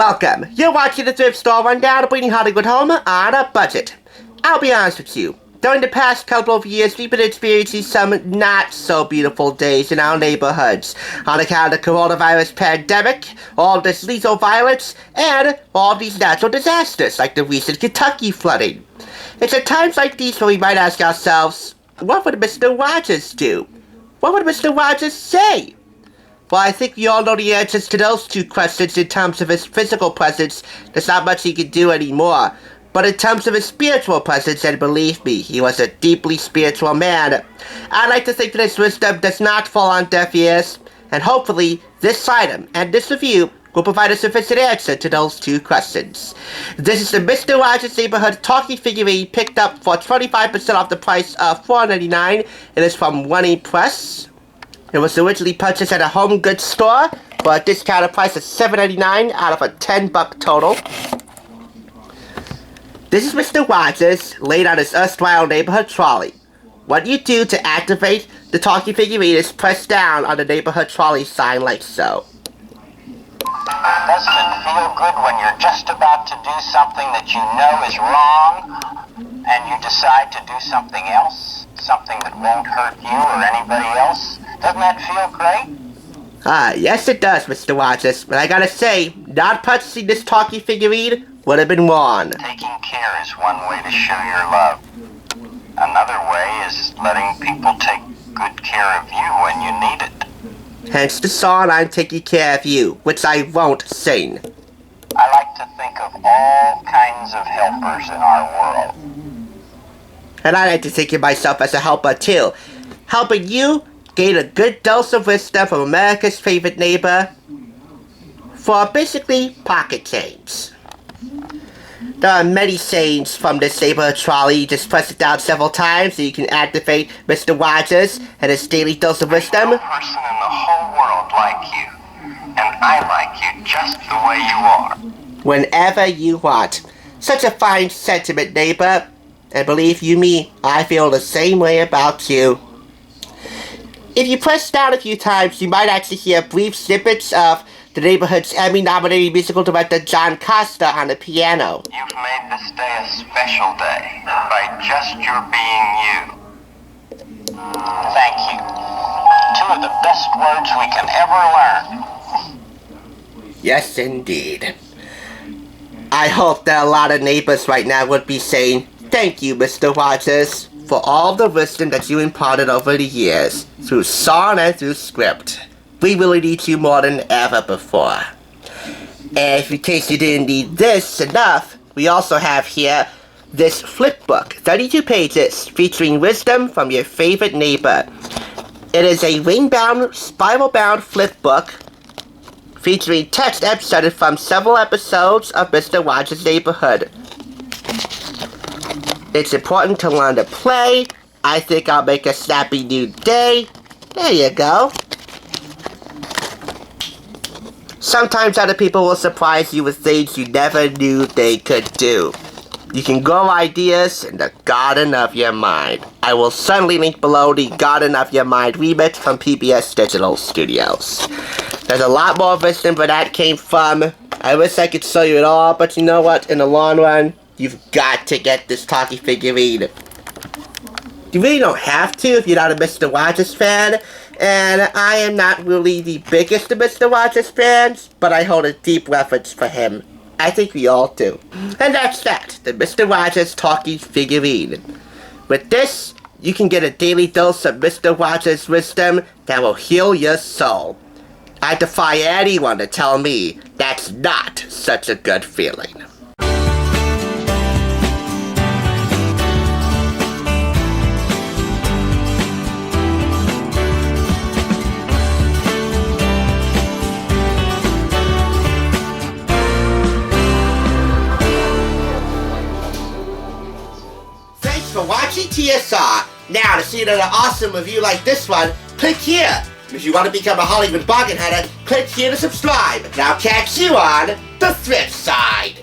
Welcome! You're watching the Thrift Store Rundown, bringing Hollywood home on a budget. I'll be honest with you. During the past couple of years, we've been experiencing some not-so-beautiful days in our neighborhoods on account of the coronavirus pandemic, all this lethal violence, and all these natural disasters like the recent Kentucky flooding. It's at times like these where we might ask ourselves, what would Mr. Rogers do? What would Mr. Rogers say? Well, I think we all know the answers to those two questions in terms of his physical presence. There's not much he can do anymore. But in terms of his spiritual presence, and believe me, he was a deeply spiritual man. I like to think that his wisdom does not fall on deaf ears, and hopefully this item and this review will provide a sufficient answer to those two questions. This is the Mr. Rogers Neighborhood talking figurine picked up for 25% off the price of $4.99. It is from Running Press. It was originally purchased at a home goods store for a discounted price of $7.99 out of a $10 total. This is Mr. Rogers laid on his erstwhile neighborhood trolley. What you do to activate the talking figurine is press down on the neighborhood trolley sign like so. Doesn't it feel good when you're just about to do something that you know is wrong and you decide to do something else? Something that won't hurt you or anybody else? Doesn't that feel great? Yes it does, Mr. Rogers, but I gotta say, not purchasing this talking figurine would have been wrong. Taking care is one way to show your love. Another way is letting people take good care of you when you need it. Hence the song I'm Taking Care of You, which I won't sing. I like to think of all kinds of helpers in our world. And I like to think of myself as a helper too. Helping you gain a good dose of wisdom from America's favorite neighbor for basically pocket change. There are many sayings from this neighborhood trolley. You just press it down several times so you can activate Mr. Rogers and his daily dose of wisdom. There's no person in the whole world like you, and I like you just the way you are. Whenever you want. Such a fine sentiment, neighbor. And believe you me, I feel the same way about you. If you press down a few times, you might actually hear brief snippets of the neighborhood's Emmy-nominated musical director John Costa on the piano. You've made this day a special day by just your being you. Thank you. Two of the best words we can ever learn. Yes, indeed. I hope that a lot of neighbors right now would be saying, thank you, Mr. Rogers, for all the wisdom that you imparted over the years, through song and through script. We really need you more than ever before. And in case you didn't need this enough, we also have here this flip book, 32 pages, featuring wisdom from your favorite neighbor. It is a ring-bound, spiral-bound flip book featuring text excerpted from several episodes of Mr. Rogers' Neighborhood. It's important to learn to play. I think I'll make a snappy new day. There you go. Sometimes other people will surprise you with things you never knew they could do. You can grow ideas in the garden of your mind. I will certainly link below the Garden of Your Mind remix from PBS Digital Studios. There's a lot more wisdom where that came from. I wish I could show you it all, but you know what? In the long run, you've got to get this talking figurine. You really don't have to if you're not a Mr. Rogers fan. And I am not really the biggest of Mr. Rogers fans, but I hold a deep reverence for him. I think we all do. And that's that, the Mr. Rogers talking figurine. With this, you can get a daily dose of Mr. Rogers' wisdom that will heal your soul. I defy anyone to tell me that's not such a good feeling. For watching TSR. Now, to see another awesome review like this one, click here. If you want to become a Hollywood bargain hunter, click here to subscribe. And I'll catch you on the thrift side.